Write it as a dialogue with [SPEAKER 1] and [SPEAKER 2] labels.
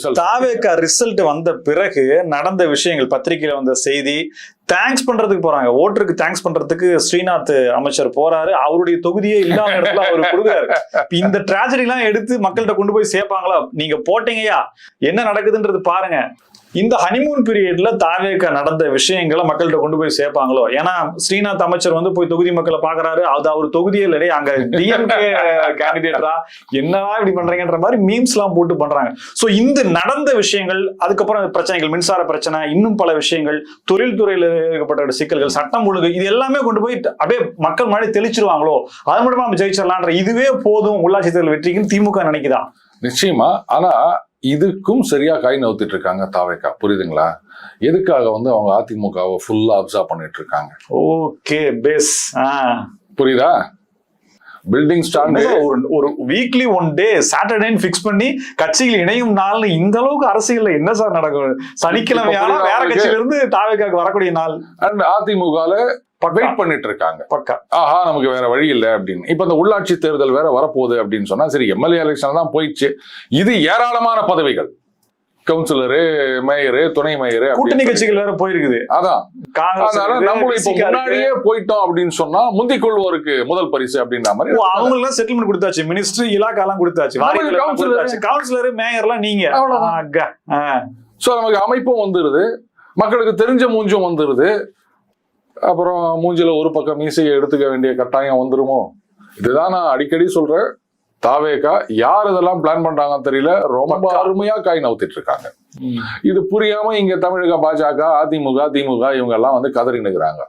[SPEAKER 1] தாவேகா result வந்த பிறகு நடந்த விஷயங்கள், பத்திரிகையில வந்த செய்தி, தேங்க்ஸ் பண்றதுக்கு போறாங்க. ஓட்டருக்கு தேங்க்ஸ் பண்றதுக்கு ஸ்ரீநாத் அமைச்சர் போறாரு. அவருடைய தொகுதியே இல்லாத இடத்துல அவரு கொடுக்குறாரு. இந்த டிராஜடி எல்லாம் எடுத்து மக்கள்கிட்ட கொண்டு போய் சேர்ப்பாங்களா? நீங்க போட்டீங்கயா, என்ன நடக்குதுன்றது பாருங்க. இந்த ஹனிமூன் பீரியட்ல தாவேகா நடந்த விஷயங்களை மக்கள்கிட்ட கொண்டு போய் சேர்ப்பாங்களோ? ஏன்னா ஸ்ரீநாத் அமைச்சர் வந்து போய் தொகுதி மக்களை பாக்குறாரு. அது அவர் தொகுதியே இல்லையே, அங்க டிஎம்கே கேண்டிடேட்டா, என்னவா இப்படி பண்றீங்கன்ற மாதிரி மீம்ஸ் எல்லாம் போட்டு பண்றாங்க. சோ இந்த நடந்த விஷயங்கள், அதுக்கப்புறம் பிரச்சனைகள், மின்சார பிரச்சனை, இன்னும் பல விஷயங்கள், தொழில்துறையில் ஏற்பட்ட சிக்கல்கள், சட்டம் ஒழுங்கு, இது எல்லாமே கொண்டு போய் அப்படியே மக்கள் முன்னாடி தெளிச்சிருவாங்களோ? அது மட்டும் நம்ம ஜெயிச்சிடலான்ற இதுவே போதும் உள்ளாட்சி தேர்தல் வெற்றிக்குன்னு திமுக நினைக்குதா?
[SPEAKER 2] நிச்சயமா. ஆனா இதுக்கும் சரியா கை நவுத்திட்டு இருக்காங்க தாவேகா, புரியுதுங்களா? எதுக்காக வந்து அவங்க அதிமுகவை ஃபுல்லா அப்சர்வ் பண்ணிட்டு இருக்காங்க.
[SPEAKER 1] ஓகே, பேஸ்
[SPEAKER 2] புரியுதா? பில்டிங் ஸ்டாண்ட்
[SPEAKER 1] ஒரு வீக்லி ஒன் டே சாட்டர்டேன்னு ஃபிக்ஸ் பண்ணி கட்சிகள் இணையும் நாள்னு இந்த அளவுக்கு அரசியல்ல என்ன சார் நடக்கும்? சனிக்கிழமையான வேற கட்சியில இருந்து தாவேகாக்கு வரக்கூடிய நாள்.
[SPEAKER 2] அண்ட் அதிமுகல வெயிட் பண்ணிட்டு இருக்காங்க.
[SPEAKER 1] பக்கா
[SPEAKER 2] ஆஹா, நமக்கு வேற வழி இல்லை அப்படின்னு. இப்ப இந்த உள்ளாட்சி தேர்தல் வேற வரப்போகுது அப்படின்னு சொன்னா, சரி எம்எல்ஏ எலெக்ஷன் தான் போயிடுச்சு, இது ஏராளமான பதவிகள், கவுன்சிலரு, மேயரு, துணை மேயரு,
[SPEAKER 1] கூட்டணி கட்சிகள் வேற போயிருக்குது.
[SPEAKER 2] அதான் நம்ம இப்ப முன்னாடியே போயிட்டோம் அப்படின்னு சொன்னா முந்திக் கொள்வோருக்கு முதல் பரிசு அப்படின்ற மாதிரி
[SPEAKER 1] அவங்க எல்லாம் செட்டில்மெண்ட் கொடுத்தாச்சு. மினிஸ்ட்ரி இலாக்கா எல்லாம் கொடுத்தாச்சு. கவுன்சிலர், மேயர்லாம் நீங்க.
[SPEAKER 2] சோ நமக்கு அமைப்பும் வந்துருது, மக்களுக்கு தெரிஞ்ச மூஞ்சும் வந்துருது. அப்புறம் மூஞ்சில ஒரு பக்கம் மீசையை எடுத்துக்க வேண்டிய கட்டாயம் வந்துருமோ? இதுதான் நான் அடிக்கடி சொல்றேன். தாவேகா யார் இதெல்லாம் பிளான் பண்றாங்கன்னு தெரியல, ரொம்ப அருமையா காய் நவுத்திட்டு இருக்காங்க. இது புரியாம இங்க தமிழக பாஜக, அதிமுக, திமுக இவங்க எல்லாம் வந்து கதறி நிற்கிறாங்க.